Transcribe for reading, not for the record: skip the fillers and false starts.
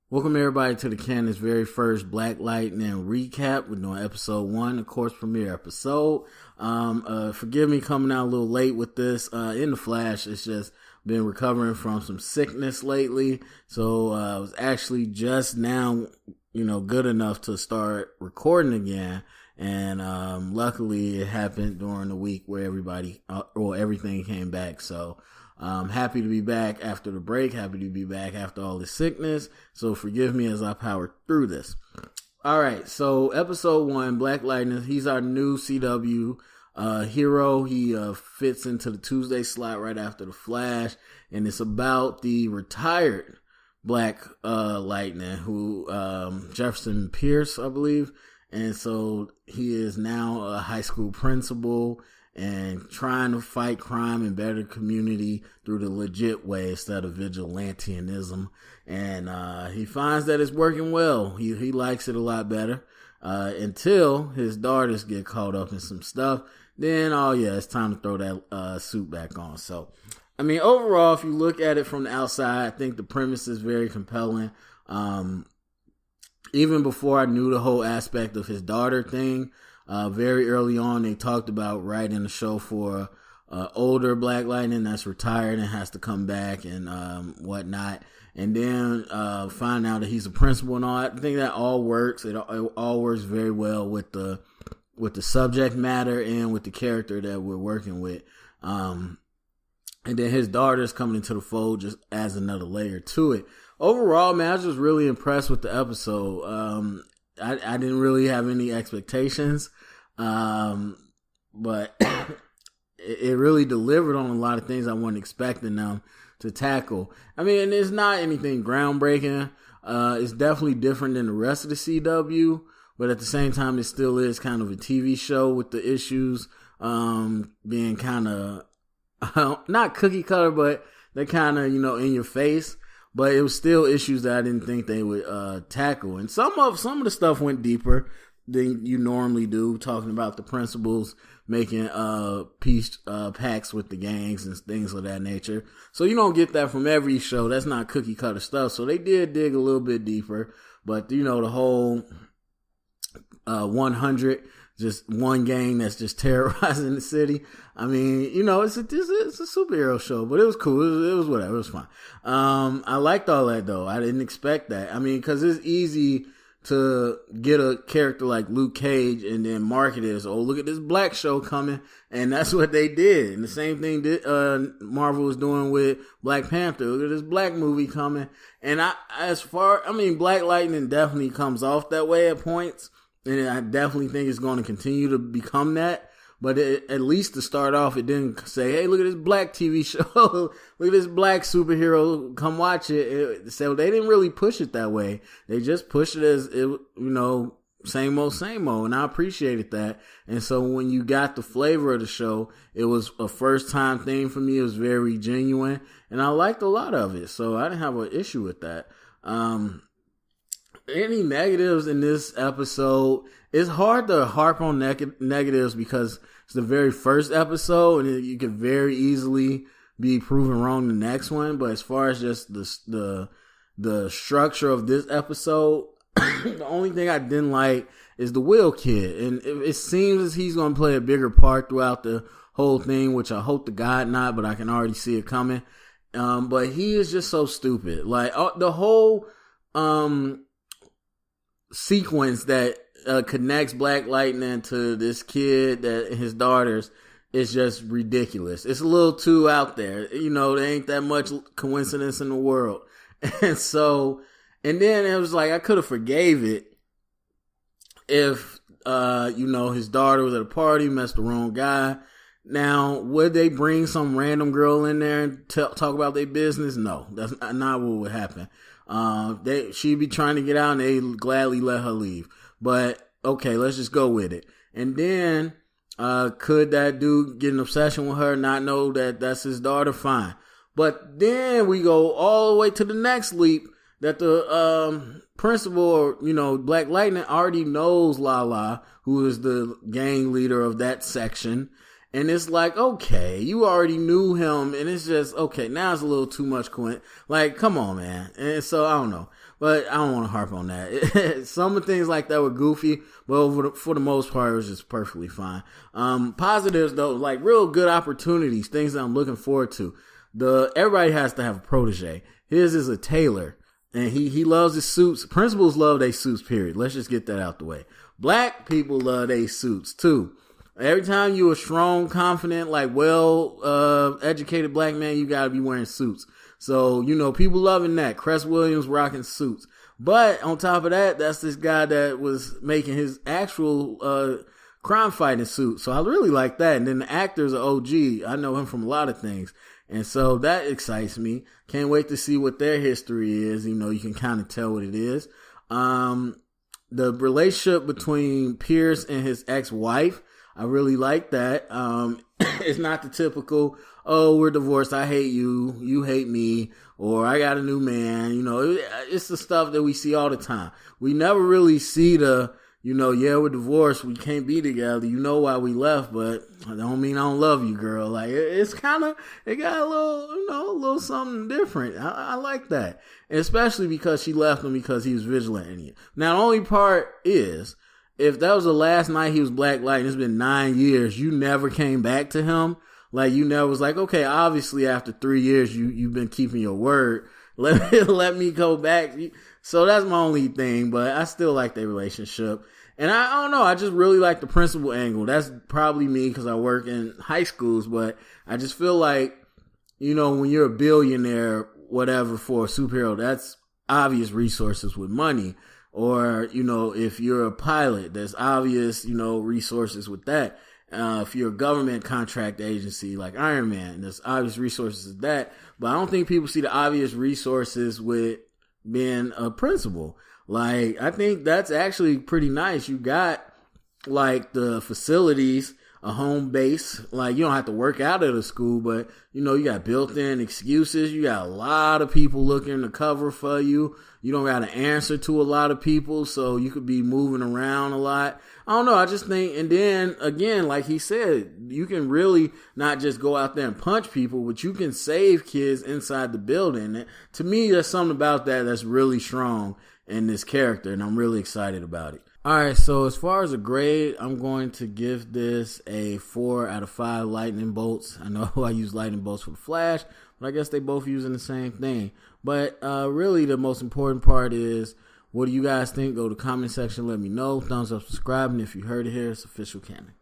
Welcome everybody to the Canon's very first Black Lightning recap. We're doing episode 1, the course premiere episode. Forgive me coming out a little late with this. In the flash, it's just been recovering from some sickness lately. So I was actually just now, good enough to start recording again. And luckily it happened during the week where everything came back. So happy to be back after the break. Happy to be back after all the sickness. So forgive me as I power through this. All right. So episode 1, Black Lightning. He's our new CW hero. He fits into the Tuesday slot right after the Flash, and it's about the retired Black Lightning, who Jefferson Pierce, I believe. And so he is now a high school principal and trying to fight crime and better the community through the legit way instead of vigilantism. And he finds that it's working well. He likes it a lot better until his daughters get caught up in some stuff. Then, it's time to throw that suit back on. So, overall, if you look at it from the outside, I think the premise is very compelling. Even before I knew the whole aspect of his daughter thing, very early on, they talked about writing a show for older Black Lightning that's retired and has to come back and whatnot. And then find out that he's a principal and all. I think that all works. It all works very well with the subject matter and with the character that we're working with. And then his daughter's coming into the fold just adds another layer to it. Overall, man, I was just really impressed with the episode. I didn't really have any expectations, but it really delivered on a lot of things I wasn't expecting them to tackle. It's not anything groundbreaking. It's definitely different than the rest of the CW, but at the same time, it still is kind of a TV show with the issues being kind of not cookie cutter, but they're kind of in your face. But it was still issues that I didn't think they would tackle. And some of the stuff went deeper than you normally do, talking about the principals making peace pacts with the gangs and things of that nature. So you don't get that from every show. That's not cookie cutter stuff. So they did dig a little bit deeper. But, the whole 100, just one gang that's just terrorizing the city. It's a superhero show, but it was cool. It was whatever. It was fun. I liked all that though. I didn't expect that. Cause it's easy to get a character like Luke Cage and then market it as, oh, look at this black show coming. And that's what they did. And the same thing Marvel was doing with Black Panther. Look at this black movie coming. And Black Lightning definitely comes off that way at points. And I definitely think it's going to continue to become that. But at least to start off, it didn't say, hey, look at this black TV show. Look at this black superhero. Come watch it. So they didn't really push it that way. They just pushed it as, same old, same old. And I appreciated that. And so when you got the flavor of the show, it was a first time thing for me. It was very genuine. And I liked a lot of it. So I didn't have an issue with that. Any negatives in this episode? It's hard to harp on negatives because it's the very first episode and you could very easily be proven wrong the next one. But as far as just the structure of this episode, the only thing I didn't like is the Will kid. And it seems as he's going to play a bigger part throughout the whole thing, which I hope to God not, but I can already see it coming. But he is just so stupid. Like the whole sequence that connects Black Lightning to this kid that his daughters is just ridiculous. It's a little too out there. There ain't that much coincidence in the world. And then it was like I could have forgave it if his daughter was at a party, messed the wrong guy. Now, would they bring some random girl in there and talk about their business? No, that's not what would happen. She'd be trying to get out and they gladly let her leave. But okay, let's just go with it. And then, could that dude get an obsession with her, not know that that's his daughter? Fine. But then we go all the way to the next leap that the, principal or, Black Lightning already knows Lala, who is the gang leader of that section. And it's like, okay, you already knew him, and it's just, okay, now it's a little too much like, come on, man. And so, I don't know. But I don't want to harp on that. Some of the things like that were goofy, but for the most part, it was just perfectly fine. Positives, though, like real good opportunities, things that I'm looking forward to. Everybody has to have a protege. His is a tailor, and he loves his suits. Principals love their suits, period. Let's just get that out the way. Black people love their suits, too. Every time you a strong, confident, like educated black man, you gotta be wearing suits. So, people loving that. Cress Williams rocking suits. But on top of that, that's this guy that was making his actual crime fighting suit. So I really like that. And then the actor's an OG. I know him from a lot of things. And so that excites me. Can't wait to see what their history is. You can kind of tell what it is. The relationship between Pierce and his ex-wife, I really like that. It's not the typical, oh, we're divorced, I hate you, you hate me, or I got a new man. It's the stuff that we see all the time. We never really see the, yeah, we're divorced, we can't be together. You know why we left, but I don't mean I don't love you, girl. Like, it's kind of, it got a little, a little something different. I like that. And especially because she left him because he was vigilanting it. Now, the only part is, if that was the last night he was black light, it's been 9 years, you never came back to him. Like, you never was like, okay, obviously after 3 years, you've been keeping your word. Let me go back. So that's my only thing, but I still like their relationship. And I don't know, I just really like the principal angle. That's probably me because I work in high schools, but I just feel like, when you're a billionaire, whatever, for a superhero, that's obvious resources with money. Or, if you're a pilot, there's obvious, resources with that. If you're a government contract agency like Iron Man, there's obvious resources with that. But I don't think people see the obvious resources with being a principal. Like, I think that's actually pretty nice. You got, like, the facilities, a home base. Like, you don't have to work out at a school, but, you got built-in excuses. You got a lot of people looking to cover for you. You don't got to answer to a lot of people, so you could be moving around a lot. I don't know. I just think, and then, again, like he said, you can really not just go out there and punch people, but you can save kids inside the building. And to me, there's something about that that's really strong in this character, and I'm really excited about it. All right, so as far as a grade, I'm going to give this a 4 out of 5 lightning bolts. I know I use lightning bolts for the Flash, but I guess they both using the same thing. But really, the most important part is, what do you guys think? Go to the comment section, let me know. Thumbs up, subscribe, and if you heard it here, it's official canon.